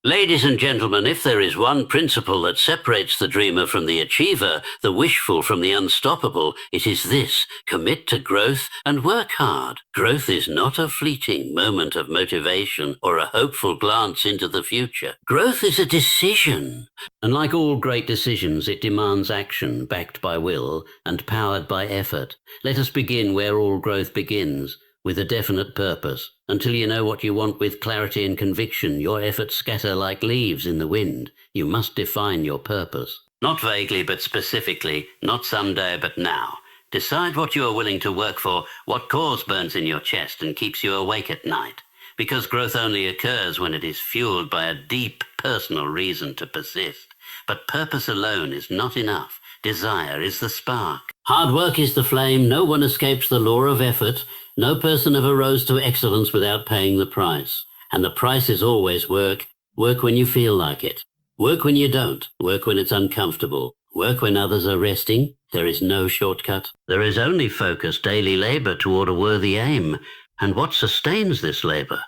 Ladies and gentlemen, if there is one principle that separates the dreamer from the achiever, the wishful from the unstoppable, it is this: commit to growth and work hard. Growth is not a fleeting moment of motivation or a hopeful glance into the future. Growth is a decision. And like all great decisions, it demands action backed by will and powered by effort. Let us begin where all growth begins, with a definite purpose. Until you know what you want with clarity and conviction, your efforts scatter like leaves in the wind. You must define your purpose. Not vaguely, but specifically. Not someday, but now. Decide what you are willing to work for, what cause burns in your chest and keeps you awake at night. Because growth only occurs when it is fueled by a deep personal reason to persist. But purpose alone is not enough. Desire is the spark. Hard work is the flame. No one escapes the law of effort. No person ever rose to excellence without paying the price. And the price is always work. Work when you feel like it. Work when you don't. Work when it's uncomfortable. Work when others are resting. There is no shortcut. There is only focused daily labor toward a worthy aim. And what sustains this labor?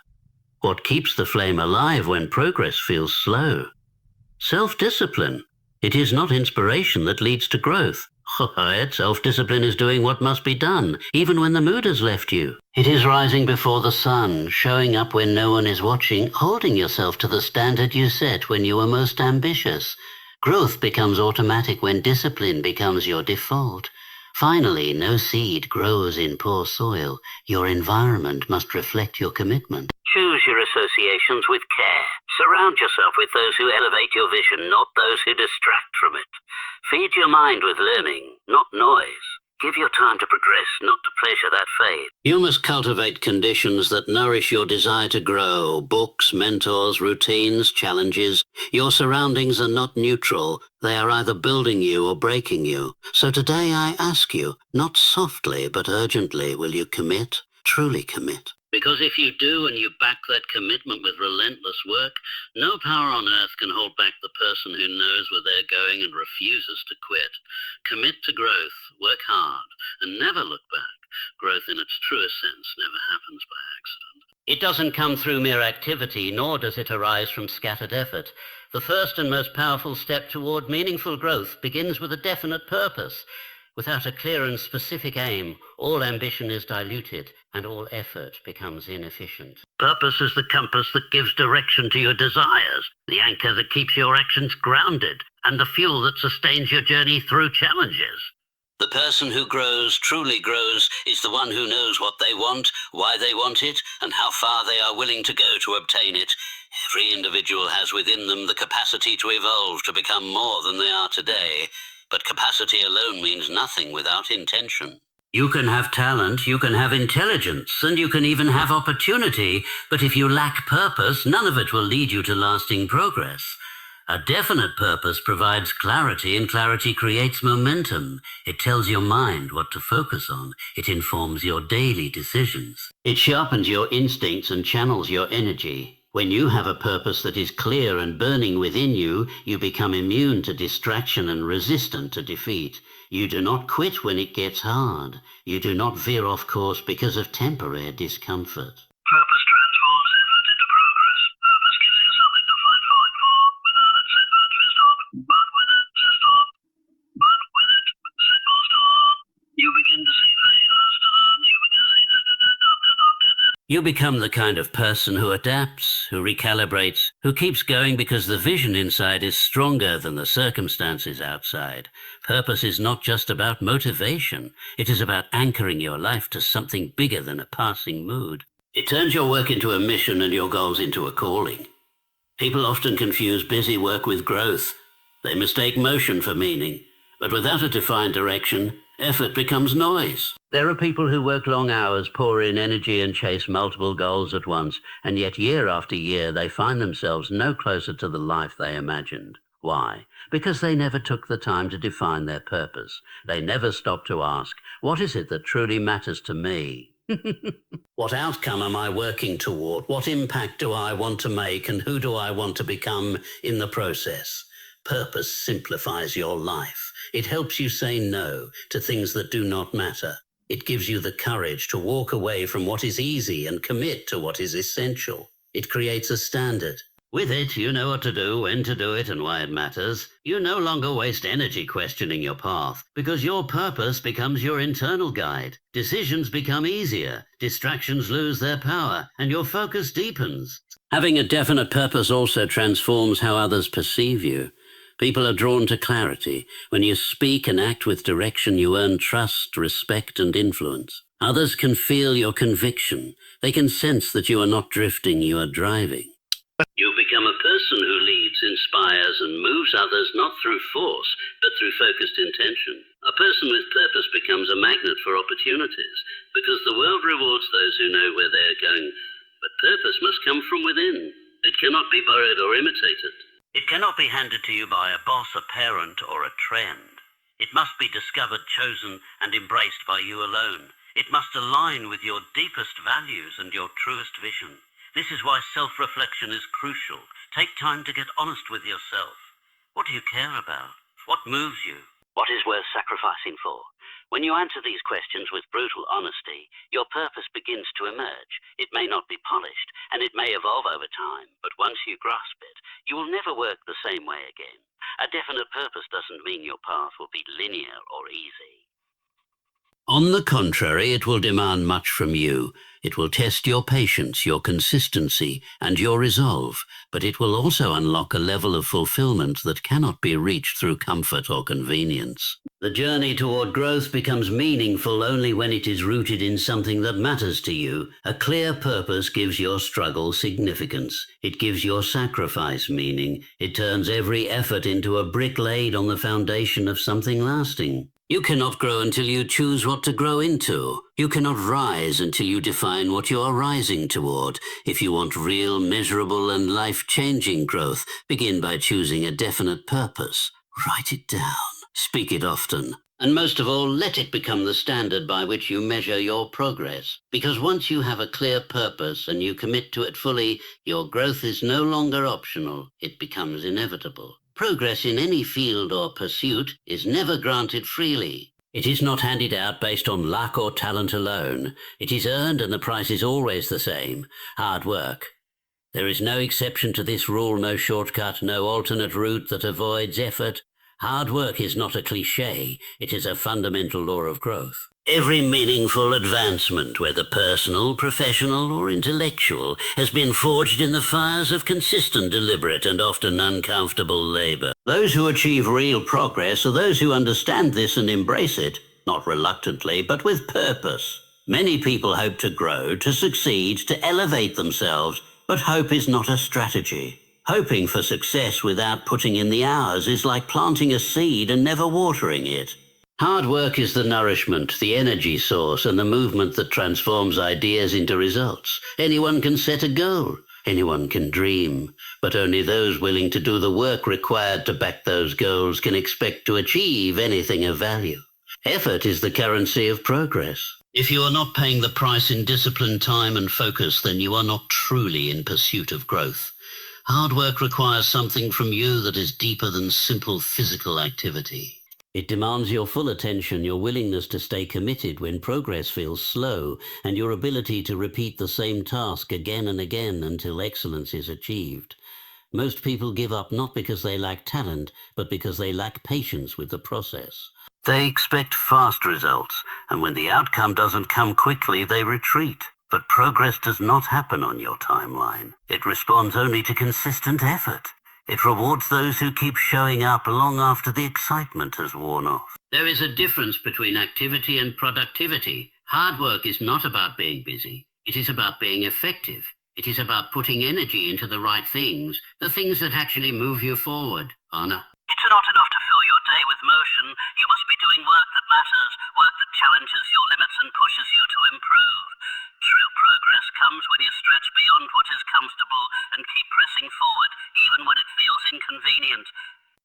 What keeps the flame alive when progress feels slow? Self-discipline. It is not inspiration that leads to growth. Self-discipline is doing what must be done, even when the mood has left you. It is rising before the sun, showing up when no one is watching, holding yourself to the standard you set when you were most ambitious. Growth becomes automatic when discipline becomes your default. Finally, no seed grows in poor soil. Your environment must reflect your commitment. Choose your associations with care. Surround yourself with those who elevate your vision, not those who distract from it. Feed your mind with learning, not noise. Give your time to progress, not to pleasure that fade. You must cultivate conditions that nourish your desire to grow. Books, mentors, routines, challenges. Your surroundings are not neutral. They are either building you or breaking you. So today I ask you, not softly but urgently, will you commit? Truly commit. Because if you do and you back that commitment with relentless work, no power on earth can hold back the person who knows where they're going and refuses to quit. Commit to growth, work hard, and never look back. Growth in its truest sense never happens by accident. It doesn't come through mere activity, nor does it arise from scattered effort. The first and most powerful step toward meaningful growth begins with a definite purpose. Without a clear and specific aim, all ambition is diluted and all effort becomes inefficient. Purpose is the compass that gives direction to your desires, the anchor that keeps your actions grounded, and the fuel that sustains your journey through challenges. The person who grows, truly grows, is the one who knows what they want, why they want it, and how far they are willing to go to obtain it. Every individual has within them the capacity to evolve, to become more than they are today. But capacity alone means nothing without intention. You can have talent, you can have intelligence, and you can even have opportunity, but if you lack purpose, none of it will lead you to lasting progress. A definite purpose provides clarity, and clarity creates momentum. It tells your mind what to focus on. It informs your daily decisions. It sharpens your instincts and channels your energy. When you have a purpose that is clear and burning within you, you become immune to distraction and resistant to defeat. You do not quit when it gets hard. You do not veer off course because of temporary discomfort. Purpose transforms effort into progress. Purpose gives you something to fight for. Without it, setback will stop. But with it, stop. But with it, setback stop. You begin to see failures done. You begin to see You become the kind of person who adapts, who recalibrates, who keeps going because the vision inside is stronger than the circumstances outside. Purpose is not just about motivation. It is about anchoring your life to something bigger than a passing mood. It turns your work into a mission and your goals into a calling. People often confuse busy work with growth. They mistake motion for meaning. But without a defined direction, effort becomes noise. There are people who work long hours, pour in energy and chase multiple goals at once, and yet year after year they find themselves no closer to the life they imagined. Why? Because they never took the time to define their purpose. They never stopped to ask, what is it that truly matters to me? What outcome am I working toward? What impact do I want to make, and who do I want to become in the process? Purpose simplifies your life. It helps you say no to things that do not matter. It gives you the courage to walk away from what is easy and commit to what is essential. It creates a standard. With it, you know what to do, when to do it, and why it matters. You no longer waste energy questioning your path, because your purpose becomes your internal guide. Decisions become easier, distractions lose their power, and your focus deepens. Having a definite purpose also transforms how others perceive you. People are drawn to clarity. When you speak and act with direction, you earn trust, respect, and influence. Others can feel your conviction. They can sense that you are not drifting, you are driving. You become a person who leads, inspires, and moves others not through force, but through focused intention. A person with purpose becomes a magnet for opportunities, because the world rewards those who know where they are going. But purpose must come from within. It cannot be borrowed or imitated. It cannot be handed to you by a boss, a parent, or a trend. It must be discovered, chosen, and embraced by you alone. It must align with your deepest values and your truest vision. This is why self-reflection is crucial. Take time to get honest with yourself. What do you care about? What moves you? What is worth sacrificing for? When you answer these questions with brutal honesty, your purpose begins to emerge. It may not be polished, and it may evolve over time, but once you grasp it, you will never work the same way again. A definite purpose doesn't mean your path will be linear or easy. On the contrary, it will demand much from you. It will test your patience, your consistency, and your resolve, but it will also unlock a level of fulfillment that cannot be reached through comfort or convenience. The journey toward growth becomes meaningful only when it is rooted in something that matters to you. A clear purpose gives your struggle significance. It gives your sacrifice meaning. It turns every effort into a brick laid on the foundation of something lasting. You cannot grow until you choose what to grow into. You cannot rise until you define what you are rising toward. If you want real, measurable, and life-changing growth, begin by choosing a definite purpose. Write it down. Speak it often. And most of all, let it become the standard by which you measure your progress. Because once you have a clear purpose and you commit to it fully, your growth is no longer optional. It becomes inevitable. Progress in any field or pursuit is never granted freely. It is not handed out based on luck or talent alone. It is earned, and the price is always the same: hard work. There is no exception to this rule, no shortcut, no alternate route that avoids effort. Hard work is not a cliché, it is a fundamental law of growth. Every meaningful advancement, whether personal, professional, or intellectual, has been forged in the fires of consistent, deliberate, and often uncomfortable labor. Those who achieve real progress are those who understand this and embrace it, not reluctantly, but with purpose. Many people hope to grow, to succeed, to elevate themselves, but hope is not a strategy. Hoping for success without putting in the hours is like planting a seed and never watering it. Hard work is the nourishment, the energy source, and the movement that transforms ideas into results. Anyone can set a goal. Anyone can dream. But only those willing to do the work required to back those goals can expect to achieve anything of value. Effort is the currency of progress. If you are not paying the price in discipline, time, and focus, then you are not truly in pursuit of growth. Hard work requires something from you that is deeper than simple physical activity. It demands your full attention, your willingness to stay committed when progress feels slow, and your ability to repeat the same task again and again until excellence is achieved. Most people give up not because they lack talent, but because they lack patience with the process. They expect fast results, and when the outcome doesn't come quickly, they retreat. But progress does not happen on your timeline. It responds only to consistent effort. It rewards those who keep showing up long after the excitement has worn off. There is a difference between activity and productivity. Hard work is not about being busy. It is about being effective. It is about putting energy into the right things, the things that actually move you forward. Anna? It's not enough to fill your day with motion. You must be doing work that matters, work that challenges your limits and pushes you to improve. True progress comes when you stretch beyond what is comfortable and keep pressing forward, even when it feels inconvenient.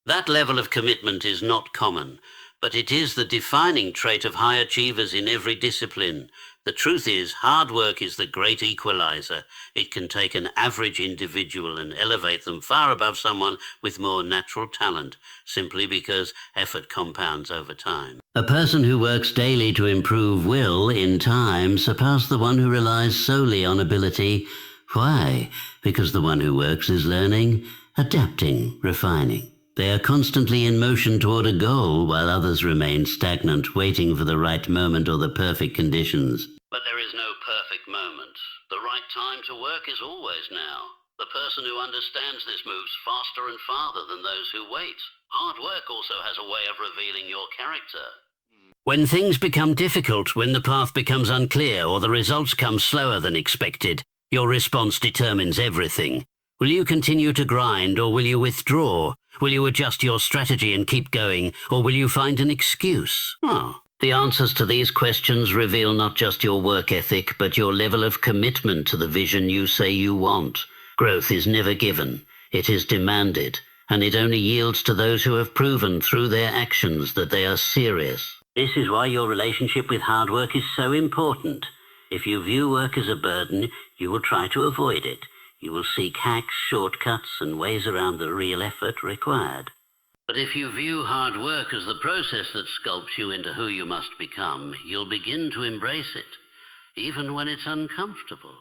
That level of commitment is not common, but it is the defining trait of high achievers in every discipline. The truth is, hard work is the great equalizer. It can take an average individual and elevate them far above someone with more natural talent, simply because effort compounds over time. A person who works daily to improve will, in time, surpass the one who relies solely on ability. Why? Because the one who works is learning, adapting, refining. They are constantly in motion toward a goal, while others remain stagnant, waiting for the right moment or the perfect conditions. But there is no perfect moment. The right time to work is always now. The person who understands this moves faster and farther than those who wait. Hard work also has a way of revealing your character. When things become difficult, when the path becomes unclear or the results come slower than expected, your response determines everything. Will you continue to grind, or will you withdraw? Will you adjust your strategy and keep going, or will you find an excuse? The answers to these questions reveal not just your work ethic, but your level of commitment to the vision you say you want. Growth is never given. It is demanded, and it only yields to those who have proven through their actions that they are serious. This is why your relationship with hard work is so important. If you view work as a burden, you will try to avoid it. You will seek hacks, shortcuts, and ways around the real effort required. But if you view hard work as the process that sculpts you into who you must become, you'll begin to embrace it, even when it's uncomfortable.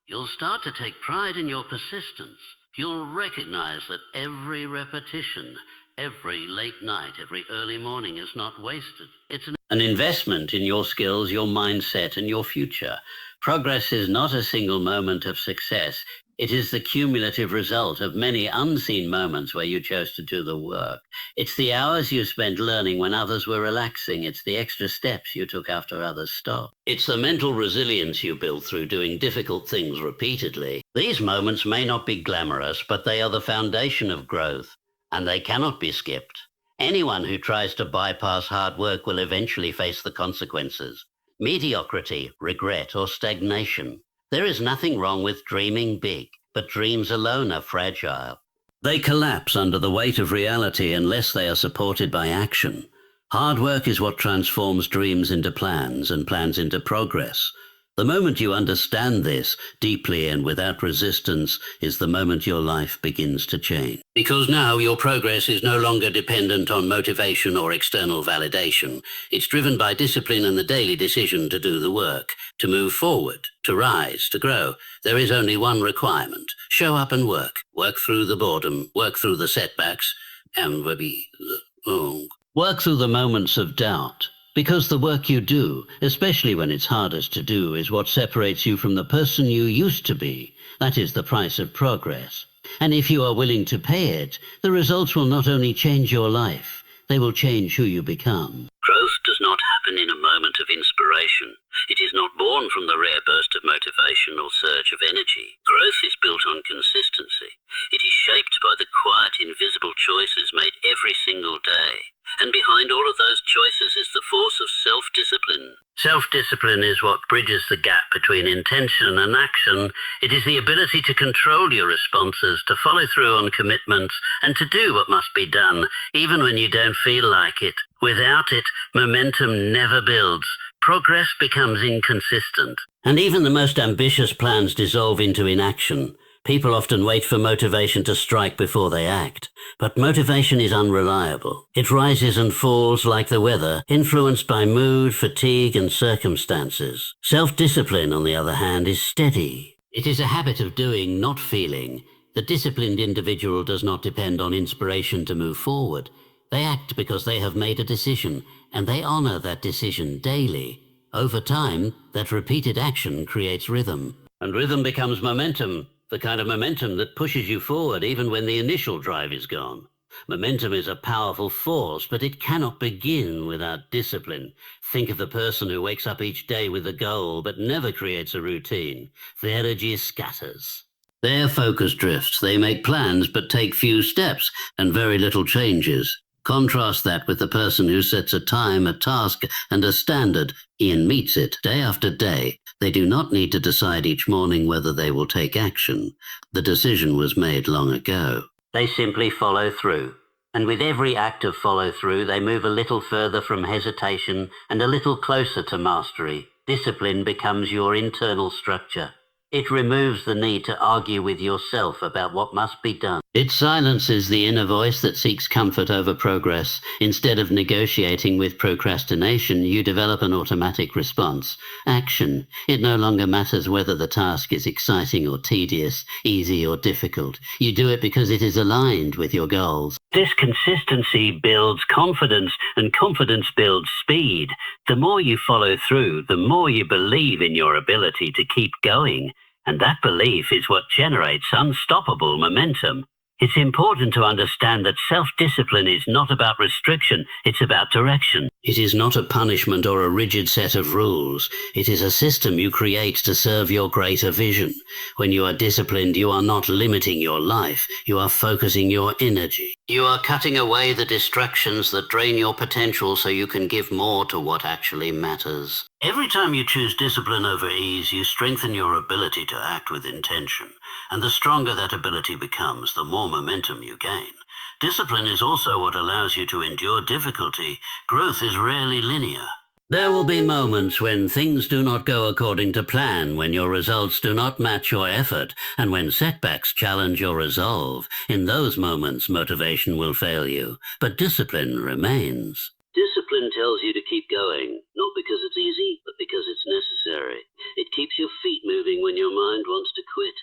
You'll start to take pride in your persistence. You'll recognize that every repetition, every late night, every early morning is not wasted. It's an investment in your skills, your mindset, and your future. Progress is not a single moment of success. It is the cumulative result of many unseen moments where you chose to do the work. It's the hours you spent learning when others were relaxing. It's the extra steps you took after others stopped. It's the mental resilience you built through doing difficult things repeatedly. These moments may not be glamorous, but they are the foundation of growth, and they cannot be skipped. Anyone who tries to bypass hard work will eventually face the consequences: mediocrity, regret, or stagnation. There is nothing wrong with dreaming big, but dreams alone are fragile. They collapse under the weight of reality unless they are supported by action. Hard work is what transforms dreams into plans and plans into progress. The moment you understand this deeply and without resistance is the moment your life begins to change. Because now your progress is no longer dependent on motivation or external validation. It's driven by discipline and the daily decision to do the work, to move forward, to rise, to grow. There is only one requirement: show up and work. Work through the boredom, work through the setbacks, and work through the moments of doubt. Because the work you do, especially when it's hardest to do, is what separates you from the person you used to be. That is the price of progress. And if you are willing to pay it, the results will not only change your life, they will change who you become. Growth does not happen in a moment of inspiration. It is not born from the rare burst of motivation or surge of energy. Growth is built on consistency. It is shaped by the quiet, invisible choices made every single day. And behind all of those choices is the force of self-discipline. Self-discipline is what bridges the gap between intention and action. It is the ability to control your responses, to follow through on commitments, and to do what must be done, even when you don't feel like it. Without it, momentum never builds. Progress becomes inconsistent. And even the most ambitious plans dissolve into inaction. People often wait for motivation to strike before they act. But motivation is unreliable. It rises and falls like the weather, influenced by mood, fatigue, and circumstances. Self-discipline, on the other hand, is steady. It is a habit of doing, not feeling. The disciplined individual does not depend on inspiration to move forward. They act because they have made a decision, and they honor that decision daily. Over time, that repeated action creates rhythm. And rhythm becomes momentum. The kind of momentum that pushes you forward even when the initial drive is gone. Momentum is a powerful force, but it cannot begin without discipline. Think of the person who wakes up each day with a goal but never creates a routine. Their energy scatters. Their focus drifts. They make plans but take few steps and very little changes. Contrast that with the person who sets a time, a task, and a standard, and meets it day after day. They do not need to decide each morning whether they will take action. The decision was made long ago. They simply follow through. And with every act of follow through, they move a little further from hesitation and a little closer to mastery. Discipline becomes your internal structure. It removes the need to argue with yourself about what must be done. It silences the inner voice that seeks comfort over progress. Instead of negotiating with procrastination, you develop an automatic response. Action. It no longer matters whether the task is exciting or tedious, easy or difficult. You do it because it is aligned with your goals. This consistency builds confidence, and confidence builds speed. The more you follow through, the more you believe in your ability to keep going. And that belief is what generates unstoppable momentum. It's important to understand that self-discipline is not about restriction, it's about direction. It is not a punishment or a rigid set of rules. It is a system you create to serve your greater vision. When you are disciplined, you are not limiting your life, you are focusing your energy. You are cutting away the distractions that drain your potential so you can give more to what actually matters. Every time you choose discipline over ease, you strengthen your ability to act with intention. And the stronger that ability becomes, the more momentum you gain. Discipline is also what allows you to endure difficulty. Growth is rarely linear. There will be moments when things do not go according to plan, when your results do not match your effort, and when setbacks challenge your resolve. In those moments, motivation will fail you, but discipline remains. Discipline tells you to keep going, not because it's easy, but because it's necessary. It keeps your feet moving when your mind wants to quit.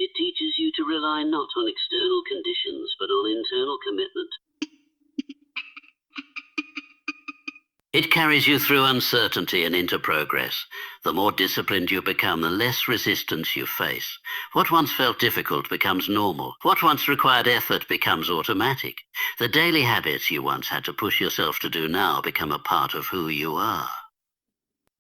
It teaches you to rely not on external conditions, but on internal commitment. It carries you through uncertainty and into progress. The more disciplined you become, the less resistance you face. What once felt difficult becomes normal. What once required effort becomes automatic. The daily habits you once had to push yourself to do now become a part of who you are.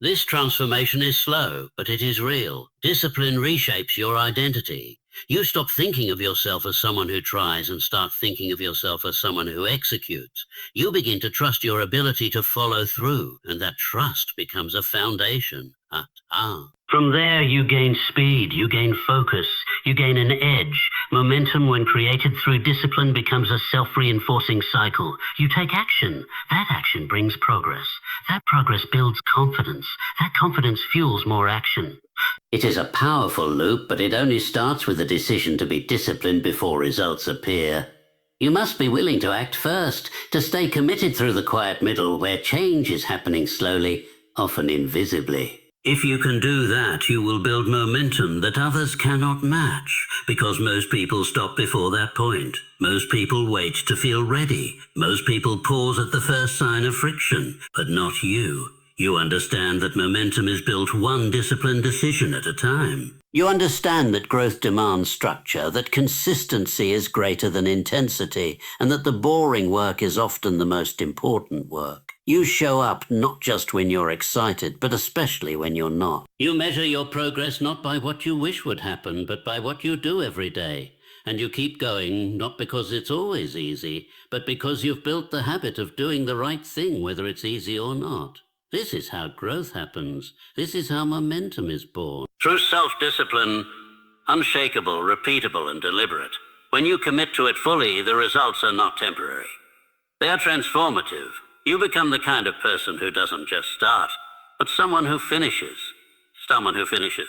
This transformation is slow, but it is real. Discipline reshapes your identity. You stop thinking of yourself as someone who tries and start thinking of yourself as someone who executes. You begin to trust your ability to follow through, and that trust becomes a foundation. From there, you gain speed, you gain focus, you gain an edge. Momentum, when created through discipline, becomes a self-reinforcing cycle. You take action. That action brings progress. That progress builds confidence. That confidence fuels more action. It is a powerful loop, but it only starts with a decision to be disciplined before results appear. You must be willing to act first, to stay committed through the quiet middle where change is happening slowly, often invisibly. If you can do that, you will build momentum that others cannot match, because most people stop before that point. Most people wait to feel ready. Most people pause at the first sign of friction, but not you. You understand that momentum is built one disciplined decision at a time. You understand that growth demands structure, that consistency is greater than intensity, and that the boring work is often the most important work. You show up not just when you're excited, but especially when you're not. You measure your progress not by what you wish would happen, but by what you do every day. And you keep going, not because it's always easy, but because you've built the habit of doing the right thing, whether it's easy or not. This is how growth happens. This is how momentum is born. Through self-discipline, unshakable, repeatable, and deliberate. When you commit to it fully, the results are not temporary. They are transformative. You become the kind of person who doesn't just start, but someone who finishes. Someone who finishes.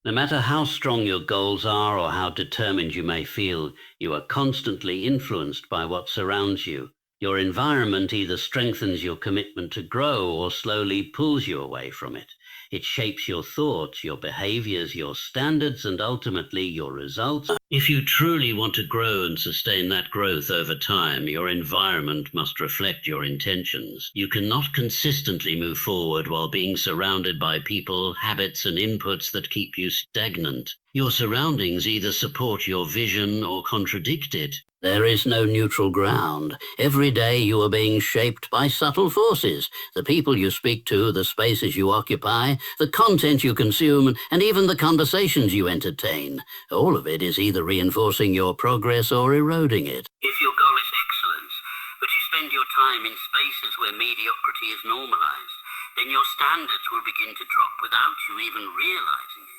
No matter how strong your goals are or how determined you may feel, you are constantly influenced by what surrounds you. Your environment either strengthens your commitment to grow or slowly pulls you away from it. It shapes your thoughts, your behaviors, your standards, and ultimately your results. If you truly want to grow and sustain that growth over time, your environment must reflect your intentions. You cannot consistently move forward while being surrounded by people, habits, and inputs that keep you stagnant. Your surroundings either support your vision or contradict it. There is no neutral ground. Every day you are being shaped by subtle forces. The people you speak to, the spaces you occupy, the content you consume, and even the conversations you entertain. All of it is either reinforcing your progress or eroding it. If your goal is excellence, but you spend your time in spaces where mediocrity is normalized, then your standards will begin to drop without you even realizing it.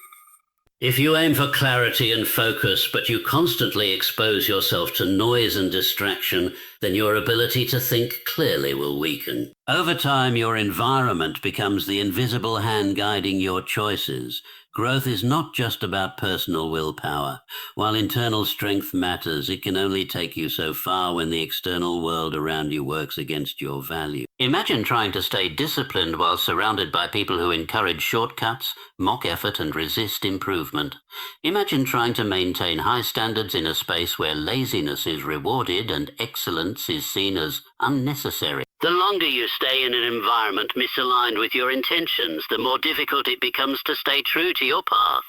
If you aim for clarity and focus, but you constantly expose yourself to noise and distraction, then your ability to think clearly will weaken. Over time, your environment becomes the invisible hand guiding your choices. Growth is not just about personal willpower. While internal strength matters, it can only take you so far when the external world around you works against your value. Imagine trying to stay disciplined while surrounded by people who encourage shortcuts, mock effort, and resist improvement. Imagine trying to maintain high standards in a space where laziness is rewarded and excellence is seen as unnecessary. The longer you stay in an environment misaligned with your intentions, the more difficult it becomes to stay true to your path.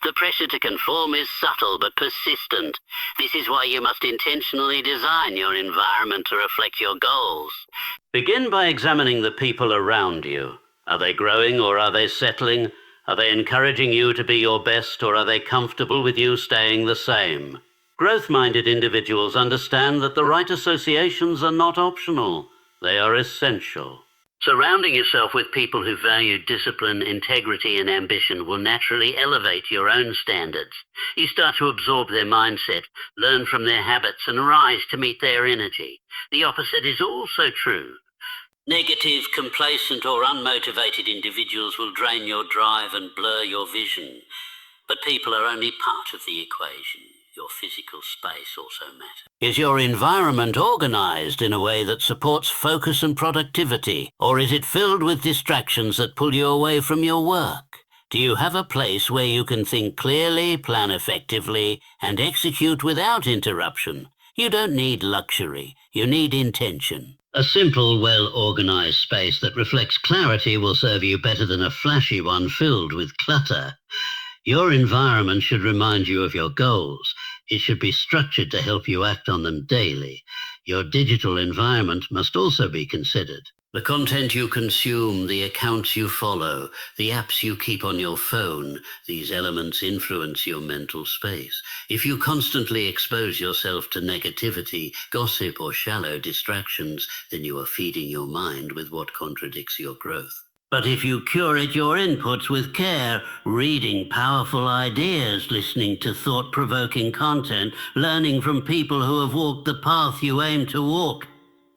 The pressure to conform is subtle but persistent. This is why you must intentionally design your environment to reflect your goals. Begin by examining the people around you. Are they growing or are they settling? Are they encouraging you to be your best or are they comfortable with you staying the same? Growth-minded individuals understand that the right associations are not optional. They are essential. Surrounding yourself with people who value discipline, integrity, and ambition will naturally elevate your own standards. You start to absorb their mindset, learn from their habits, and rise to meet their energy. The opposite is also true. Negative, complacent, or unmotivated individuals will drain your drive and blur your vision. But people are only part of the equation. Your physical space also matters. Is your environment organized in a way that supports focus and productivity, or is it filled with distractions that pull you away from your work? Do you have a place where you can think clearly, plan effectively, and execute without interruption? You don't need luxury, you need intention. A simple, well-organized space that reflects clarity will serve you better than a flashy one filled with clutter. Your environment should remind you of your goals. It should be structured to help you act on them daily. Your digital environment must also be considered. The content you consume, the accounts you follow, the apps you keep on your phone, these elements influence your mental space. If you constantly expose yourself to negativity, gossip, or shallow distractions, then you are feeding your mind with what contradicts your growth. But if you curate your inputs with care, reading powerful ideas, listening to thought-provoking content, learning from people who have walked the path you aim to walk,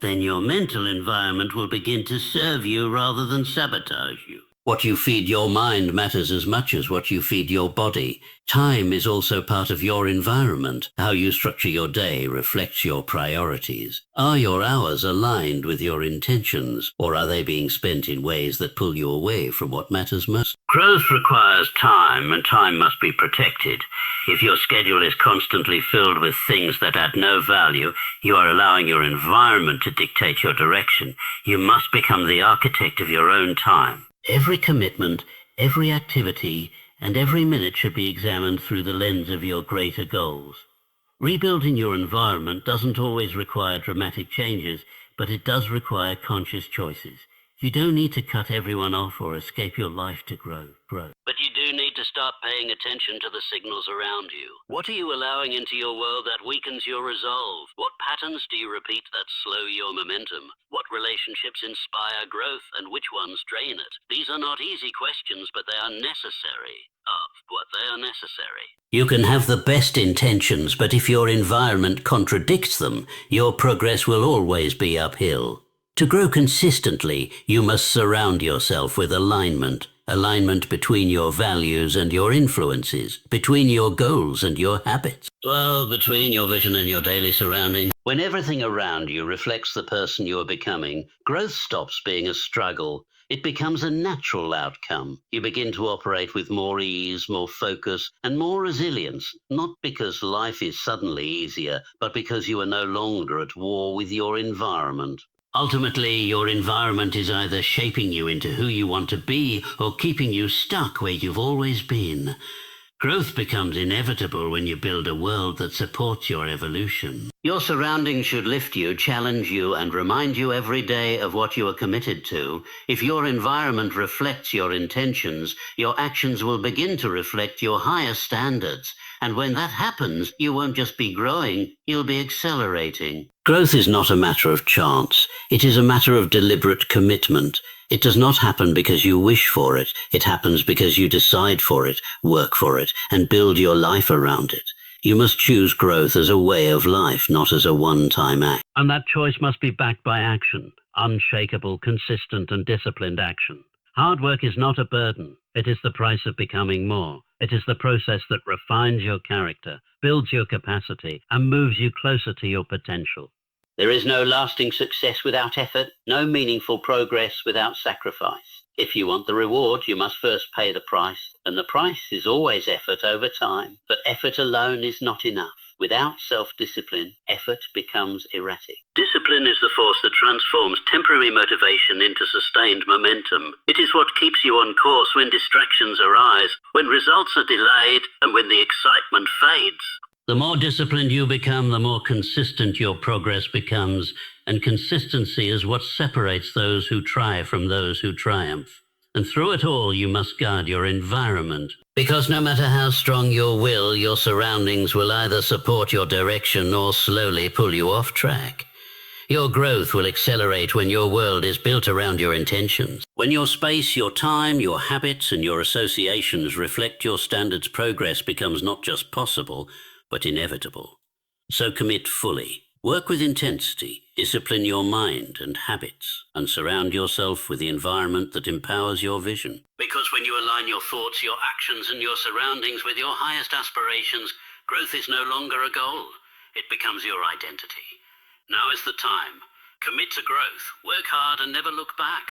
then your mental environment will begin to serve you rather than sabotage you. What you feed your mind matters as much as what you feed your body. Time is also part of your environment. How you structure your day reflects your priorities. Are your hours aligned with your intentions, or are they being spent in ways that pull you away from what matters most? Growth requires time, and time must be protected. If your schedule is constantly filled with things that add no value, you are allowing your environment to dictate your direction. You must become the architect of your own time. Every commitment, every activity, and every minute should be examined through the lens of your greater goals. Rebuilding your environment doesn't always require dramatic changes, but it does require conscious choices. You don't need to cut everyone off or escape your life to grow. But you do need to start paying attention to the signals around you. What are you allowing into your world that weakens your resolve? What patterns do you repeat that slow your momentum? What relationships inspire growth and which ones drain it? These are not easy questions, but they are necessary. You can have the best intentions, but if your environment contradicts them, your progress will always be uphill. To grow consistently, you must surround yourself with alignment. Alignment between your values and your influences, between your goals and your habits. Well, between your vision and your daily surroundings. When everything around you reflects the person you are becoming, growth stops being a struggle. It becomes a natural outcome. You begin to operate with more ease, more focus, and more resilience, not because life is suddenly easier, but because you are no longer at war with your environment. Ultimately, your environment is either shaping you into who you want to be or keeping you stuck where you've always been. Growth becomes inevitable when you build a world that supports your evolution. Your surroundings should lift you, challenge you, and remind you every day of what you are committed to. If your environment reflects your intentions, your actions will begin to reflect your higher standards. And when that happens, you won't just be growing, you'll be accelerating. Growth is not a matter of chance. It is a matter of deliberate commitment. It does not happen because you wish for it. It happens because you decide for it, work for it, and build your life around it. You must choose growth as a way of life, not as a one-time act. And that choice must be backed by action, unshakable, consistent, and disciplined action. Hard work is not a burden. It is the price of becoming more. It is the process that refines your character, builds your capacity, and moves you closer to your potential. There is no lasting success without effort, no meaningful progress without sacrifice. If you want the reward, you must first pay the price, and the price is always effort over time. But effort alone is not enough. Without self-discipline, effort becomes erratic. Discipline is the force that transforms temporary motivation into sustained momentum. It is what keeps you on course when distractions arise, when results are delayed, and when the excitement fades. The more disciplined you become, the more consistent your progress becomes, and consistency is what separates those who try from those who triumph. And through it all, you must guard your environment. Because no matter how strong your will, your surroundings will either support your direction or slowly pull you off track. Your growth will accelerate when your world is built around your intentions. When your space, your time, your habits, and your associations reflect your standards, progress becomes not just possible, but inevitable. So commit fully. Work with intensity, discipline your mind and habits, and surround yourself with the environment that empowers your vision. Because when you align your thoughts, your actions, and your surroundings with your highest aspirations, growth is no longer a goal. It becomes your identity. Now is the time. Commit to growth, work hard, and never look back.